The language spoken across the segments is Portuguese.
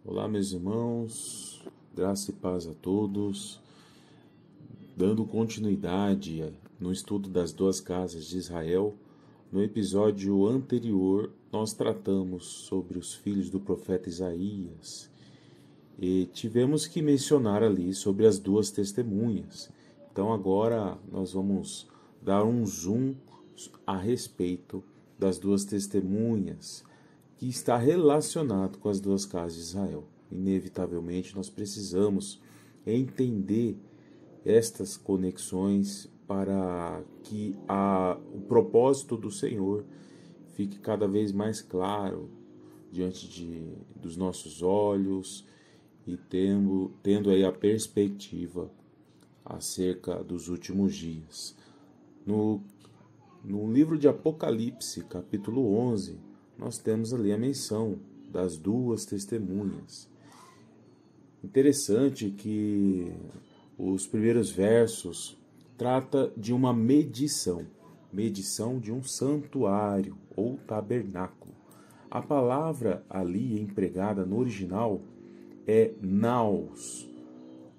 Olá, meus irmãos, graça e paz a todos. Dando continuidade no estudo das duas casas de Israel, no episódio anterior nós tratamos sobre os filhos do profeta Isaías e tivemos que mencionar ali sobre as duas testemunhas. Então agora nós vamos dar um zoom a respeito das duas testemunhas, que está relacionado com as duas casas de Israel. Inevitavelmente, nós precisamos entender estas conexões para que o propósito do Senhor fique cada vez mais claro dos nossos olhos e tendo aí a perspectiva acerca dos últimos dias. No livro de Apocalipse, capítulo 11, nós temos ali a menção das duas testemunhas. Interessante que os primeiros versos trata de uma medição de um santuário ou tabernáculo. A palavra ali empregada no original é naos,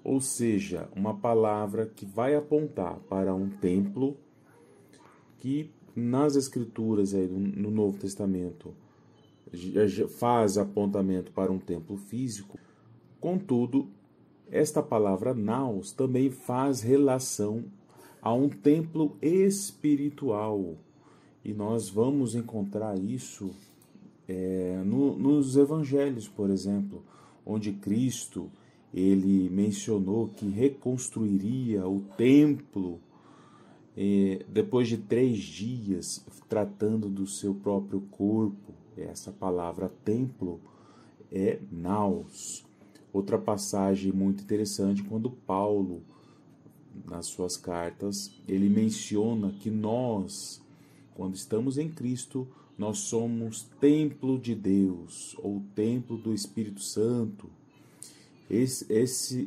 ou seja, uma palavra que vai apontar para um templo que nas escrituras aí no Novo Testamento faz apontamento para um templo físico. Contudo, esta palavra naos também faz relação a um templo espiritual. E nós vamos encontrar isso nos evangelhos, por exemplo, onde Cristo ele mencionou que reconstruiria o templo depois de 3 dias, tratando do seu próprio corpo. Essa palavra templo é naos. Outra passagem muito interessante, quando Paulo, nas suas cartas, ele menciona que nós, quando estamos em Cristo, nós somos templo de Deus, ou templo do Espírito Santo.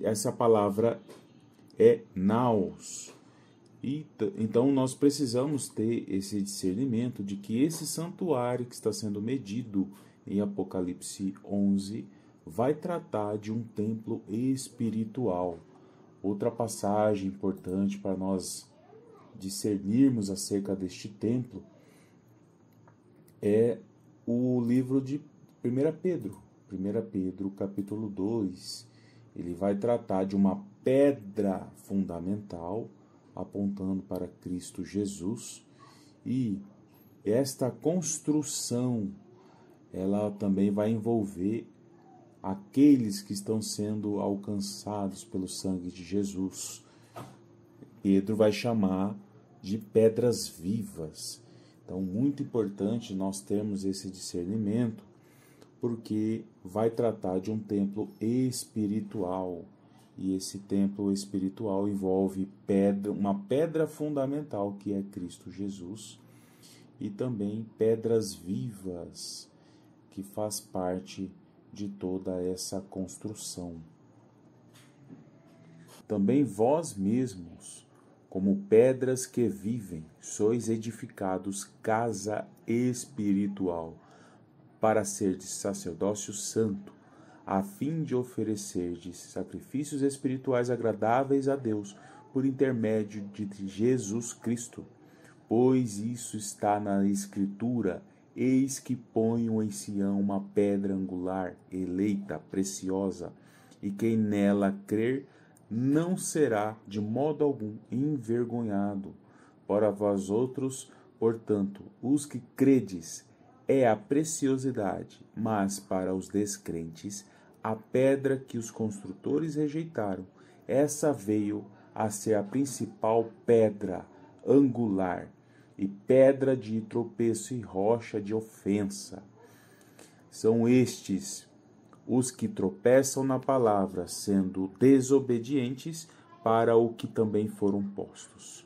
Essa palavra é naos. Então nós precisamos ter esse discernimento de que esse santuário que está sendo medido em Apocalipse 11 vai tratar de um templo espiritual. Outra passagem importante para nós discernirmos acerca deste templo é o livro de 1 Pedro. 1 Pedro, capítulo 2, ele vai tratar de uma pedra fundamental apontando para Cristo Jesus, e esta construção ela também vai envolver aqueles que estão sendo alcançados pelo sangue de Jesus. Pedro vai chamar de pedras vivas. Então, muito importante nós termos esse discernimento, porque vai tratar de um templo espiritual. E esse templo espiritual envolve uma pedra fundamental, que é Cristo Jesus, e também pedras vivas, que faz parte de toda essa construção. Também vós mesmos, como pedras que vivem, sois edificados casa espiritual, para serdes sacerdócio santo, a fim de oferecerdes sacrifícios espirituais agradáveis a Deus, por intermédio de Jesus Cristo. Pois isso está na Escritura: eis que ponho em Sião uma pedra angular, eleita, preciosa, e quem nela crer não será de modo algum envergonhado. Para vós outros, portanto, os que credes, é a preciosidade, mas para os descrentes, a pedra que os construtores rejeitaram, essa veio a ser a principal pedra angular, e pedra de tropeço e rocha de ofensa. São estes os que tropeçam na palavra, sendo desobedientes para o que também foram postos.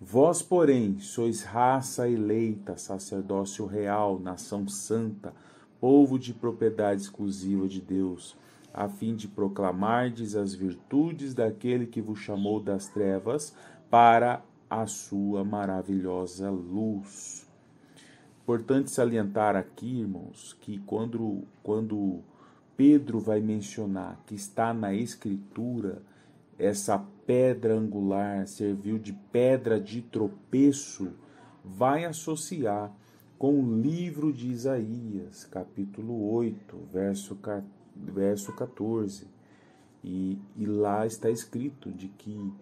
Vós, porém, sois raça eleita, sacerdócio real, nação santa, povo de propriedade exclusiva de Deus, a fim de proclamardes as virtudes daquele que vos chamou das trevas para a sua maravilhosa luz. Importante salientar aqui, irmãos, que quando Pedro vai mencionar que está na Escritura, essa pedra angular serviu de pedra de tropeço, vai associar com o livro de Isaías, capítulo 8, verso 14. E lá está escrito de que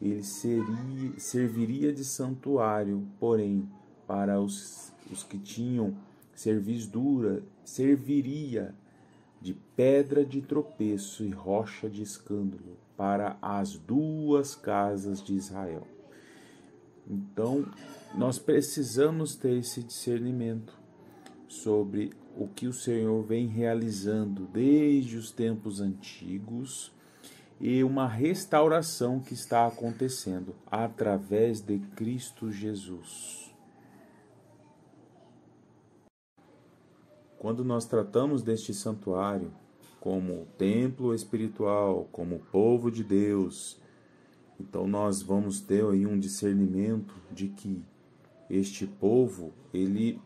ele serviria de santuário, porém, para os que tinham cerviz dura, serviria de pedra de tropeço e rocha de escândalo para as duas casas de Israel. Então, nós precisamos ter esse discernimento sobre o que o Senhor vem realizando desde os tempos antigos e uma restauração que está acontecendo através de Cristo Jesus. Quando nós tratamos deste santuário como templo espiritual, como povo de Deus, então nós vamos ter aí um discernimento de que este povo, ele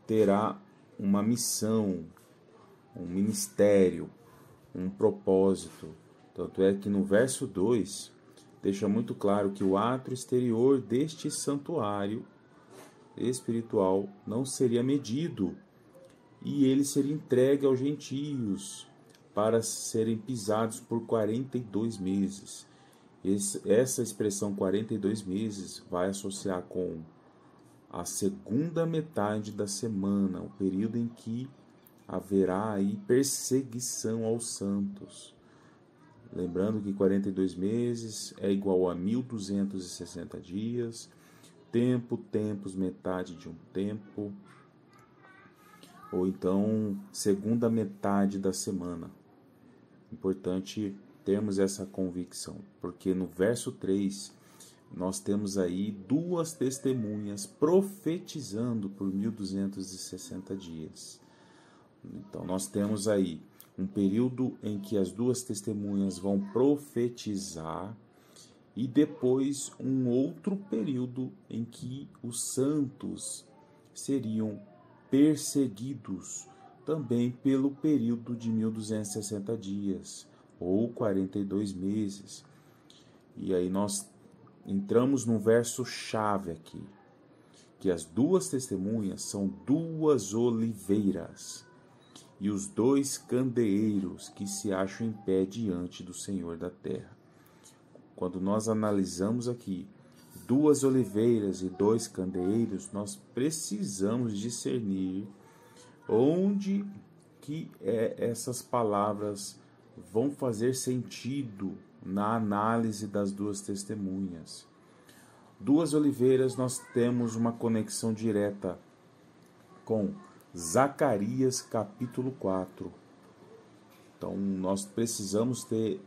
terá uma missão, um ministério, um propósito. Tanto é que no verso 2, deixa muito claro que o átrio exterior deste santuário espiritual não seria medido, e ele seria entregue aos gentios para serem pisados por 42 meses. Essa expressão 42 meses vai associar com a segunda metade da semana, o período em que haverá aí perseguição aos santos. Lembrando que 42 meses é igual a 1.260 dias, tempos, metade de um tempo, ou então segunda metade da semana. Importante termos essa convicção, porque no verso 3 nós temos aí duas testemunhas profetizando por 1.260 dias. Então nós temos aí um período em que as duas testemunhas vão profetizar e depois um outro período em que os santos seriam perseguidos também pelo período de 1.260 dias ou 42 meses. E aí nós entramos no verso chave aqui, que as duas testemunhas são duas oliveiras e os dois candeeiros que se acham em pé diante do Senhor da terra. Quando nós analisamos aqui duas oliveiras e dois candeeiros, nós precisamos discernir onde que essas palavras vão fazer sentido na análise das duas testemunhas. Duas oliveiras, nós temos uma conexão direta com Zacarias capítulo 4. Então nós precisamos ter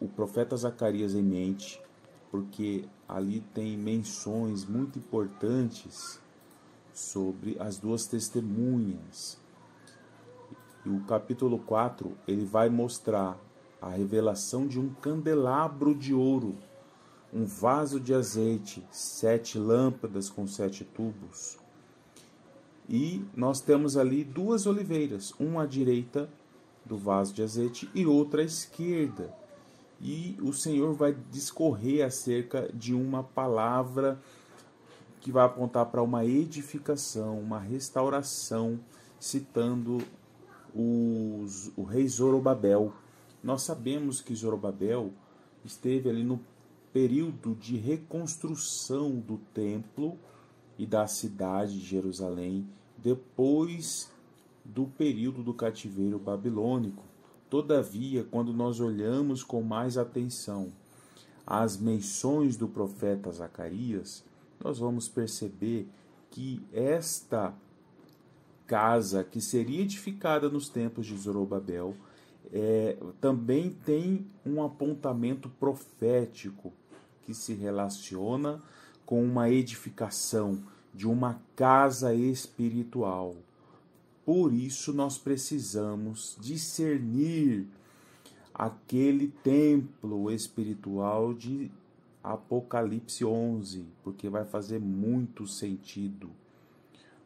o profeta Zacarias em mente, porque ali tem menções muito importantes sobre as duas testemunhas. E o capítulo 4, ele vai mostrar a revelação de um candelabro de ouro, um vaso de azeite, 7 lâmpadas com 7 tubos. E nós temos ali duas oliveiras, uma à direita do vaso de azeite e outra à esquerda. E o Senhor vai discorrer acerca de uma palavra que vai apontar para uma edificação, uma restauração, citando o rei Zorobabel. Nós sabemos que Zorobabel esteve ali no período de reconstrução do templo e da cidade de Jerusalém, depois do período do cativeiro babilônico. Todavia, quando nós olhamos com mais atenção as menções do profeta Zacarias, nós vamos perceber que esta casa que seria edificada nos tempos de Zorobabel também tem um apontamento profético que se relaciona com uma edificação de uma casa espiritual. Por isso nós precisamos discernir aquele templo espiritual de Apocalipse 11, porque vai fazer muito sentido.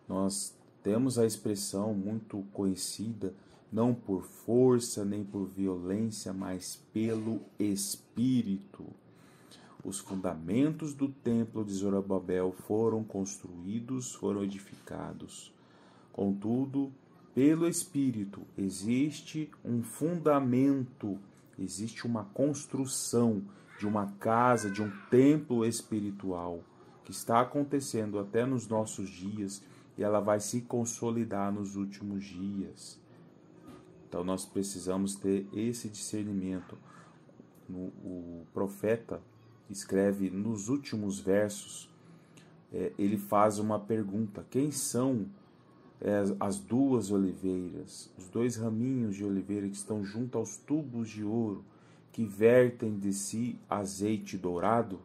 Nós temos a expressão muito conhecida não por força nem por violência, mas pelo Espírito. Os fundamentos do templo de Zorobabel foram construídos, foram edificados. Contudo, pelo Espírito existe um fundamento, existe uma construção de uma casa, de um templo espiritual que está acontecendo até nos nossos dias e ela vai se consolidar nos últimos dias. Então nós precisamos ter esse discernimento. O profeta escreve nos últimos versos, ele faz uma pergunta: quem são as duas oliveiras, os dois raminhos de oliveira que estão junto aos tubos de ouro, que vertem de si azeite dourado?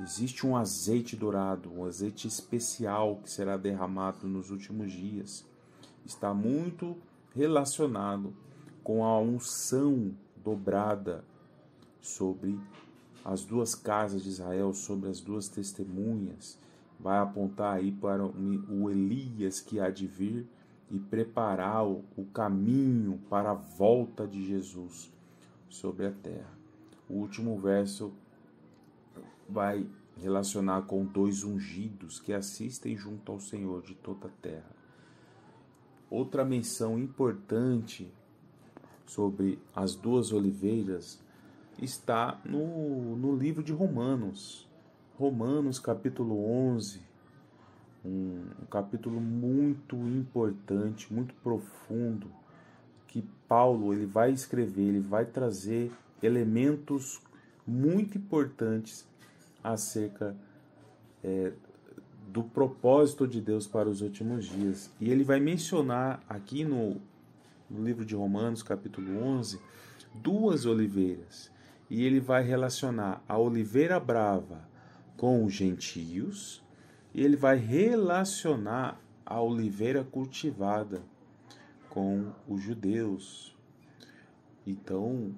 Existe um azeite dourado, um azeite especial que será derramado nos últimos dias. Está muito relacionado com a unção dobrada sobre as duas casas de Israel, sobre as duas testemunhas. Vai apontar aí para o Elias que há de vir e preparar o caminho para a volta de Jesus sobre a terra. O último verso vai relacionar com dois ungidos que assistem junto ao Senhor de toda a terra. Outra menção importante sobre as duas oliveiras está no livro de Romanos. Romanos capítulo 11, um capítulo muito importante, muito profundo, que Paulo ele vai escrever, ele vai trazer elementos muito importantes acerca do propósito de Deus para os últimos dias. E ele vai mencionar aqui no livro de Romanos, capítulo 11, duas oliveiras. E ele vai relacionar a oliveira brava com os gentios, e ele vai relacionar a oliveira cultivada com os judeus. Então,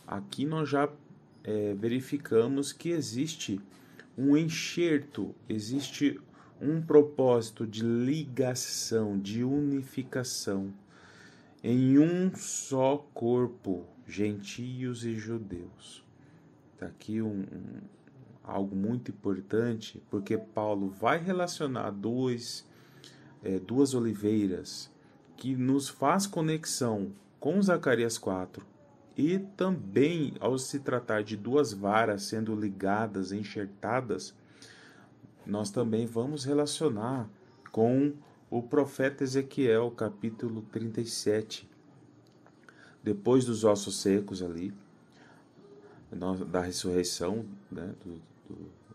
aqui nós já verificamos que existe um enxerto, existe um propósito de ligação, de unificação em um só corpo, gentios e judeus. Está aqui algo muito importante, porque Paulo vai relacionar duas oliveiras que nos faz conexão com Zacarias 4, e também, ao se tratar de duas varas sendo ligadas, enxertadas, nós também vamos relacionar com o profeta Ezequiel, capítulo 37. Depois dos ossos secos ali, da ressurreição, né,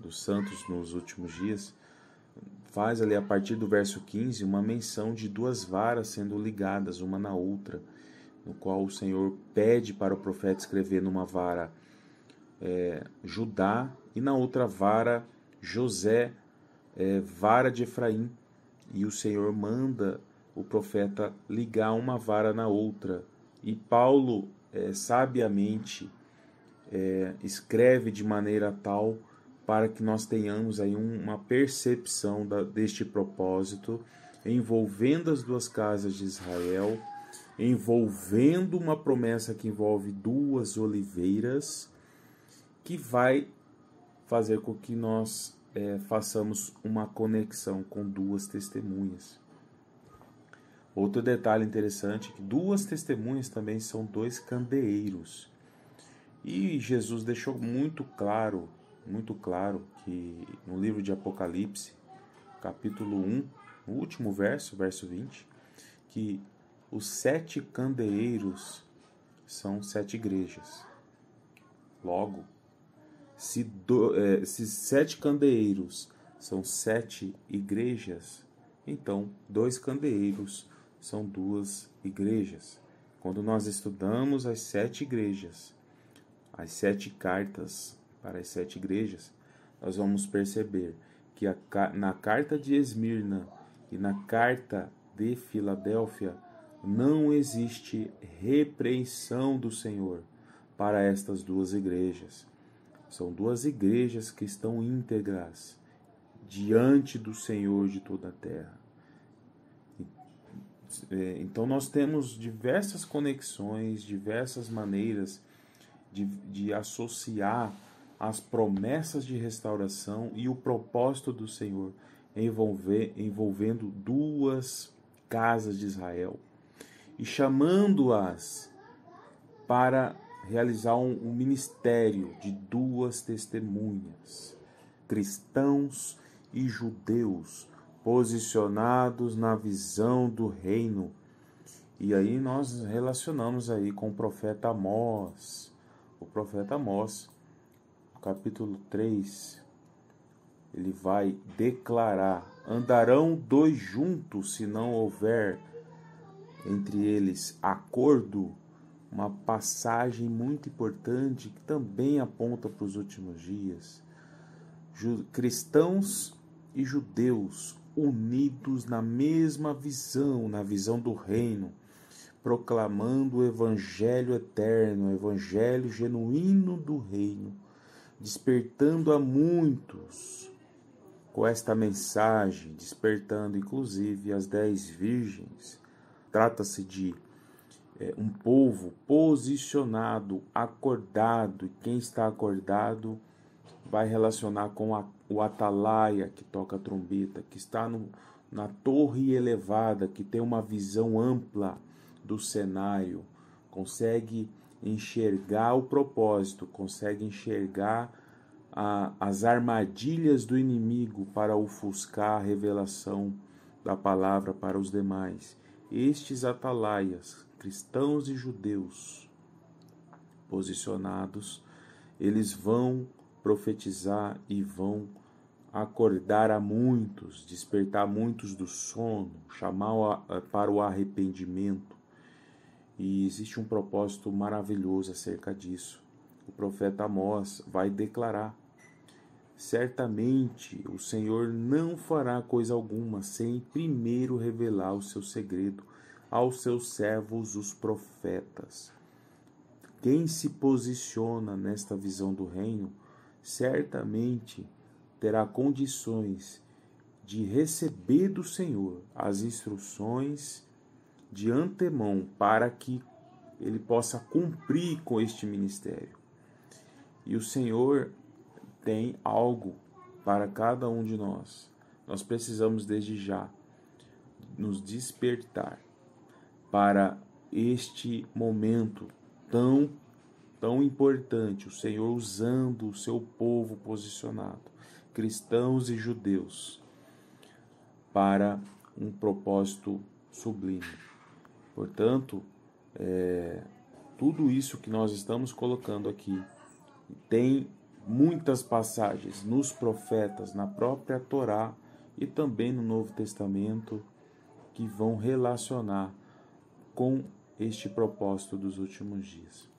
dos santos nos últimos dias, faz ali a partir do verso 15 uma menção de duas varas sendo ligadas uma na outra, no qual o Senhor pede para o profeta escrever numa vara Judá e na outra vara José, vara de Efraim, e o Senhor manda o profeta ligar uma vara na outra, e Paulo sabiamente escreve de maneira tal para que nós tenhamos aí uma percepção deste propósito, envolvendo as duas casas de Israel, envolvendo uma promessa que envolve duas oliveiras, que vai fazer com que nós façamos uma conexão com duas testemunhas. Outro detalhe interessante é que duas testemunhas também são dois candeeiros. E Jesus deixou muito claro que no livro de Apocalipse, capítulo 1, no último verso 20, que os 7 candeeiros são 7 igrejas. Logo, se 7 candeeiros são 7 igrejas, então 2 candeeiros são 2 igrejas. Quando nós estudamos as 7 igrejas, as 7 cartas para as 7 igrejas, nós vamos perceber que na carta de Esmirna e na carta de Filadélfia não existe repreensão do Senhor para estas duas igrejas. São duas igrejas que estão íntegras diante do Senhor de toda a terra. Então nós temos diversas conexões, diversas maneiras de associar as promessas de restauração e o propósito do Senhor envolvendo duas casas de Israel e chamando-as para realizar um ministério de duas testemunhas, cristãos e judeus, posicionados na visão do reino. E aí nós relacionamos aí com o profeta Amós. O profeta Amós, no capítulo 3, ele vai declarar: andarão dois juntos se não houver entre eles acordo. Uma passagem muito importante que também aponta para os últimos dias. Cristãos e judeus unidos na mesma visão, na visão do reino, proclamando o evangelho eterno, o evangelho genuíno do reino, despertando a muitos com esta mensagem, despertando inclusive as 10 virgens. Trata-se de um povo posicionado, acordado, e quem está acordado vai relacionar com o atalaia que toca a trombeta, que está na torre elevada, que tem uma visão ampla do cenário, consegue enxergar o propósito, consegue enxergar as armadilhas do inimigo para ofuscar a revelação da palavra para os demais. Estes atalaias, cristãos e judeus posicionados, eles vão profetizar e vão acordar a muitos, despertar muitos do sono, chamar para o arrependimento. E existe um propósito maravilhoso acerca disso. O profeta Amós vai declarar: certamente o Senhor não fará coisa alguma sem primeiro revelar o seu segredo aos seus servos, os profetas. Quem se posiciona nesta visão do reino, certamente terá condições de receber do Senhor as instruções de antemão para que ele possa cumprir com este ministério. E o Senhor tem algo para cada um de nós. Nós precisamos desde já nos despertar para este momento tão importante, o Senhor usando o seu povo posicionado, cristãos e judeus, para um propósito sublime. Portanto, tudo isso que nós estamos colocando aqui tem muitas passagens nos profetas, na própria Torá e também no Novo Testamento, que vão relacionar com este propósito dos últimos dias.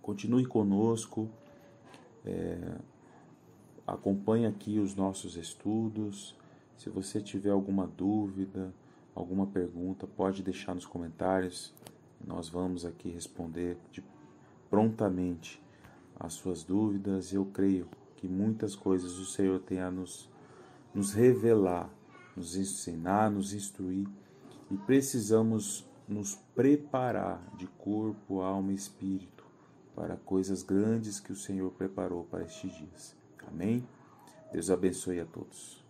Continue conosco, acompanhe aqui os nossos estudos. Se você tiver alguma dúvida, alguma pergunta, pode deixar nos comentários. Nós vamos aqui responder prontamente as suas dúvidas. Eu creio que muitas coisas o Senhor tem a nos revelar, nos ensinar, nos instruir, e precisamos nos preparar de corpo, alma e espírito para coisas grandes que o Senhor preparou para estes dias. Amém? Deus abençoe a todos.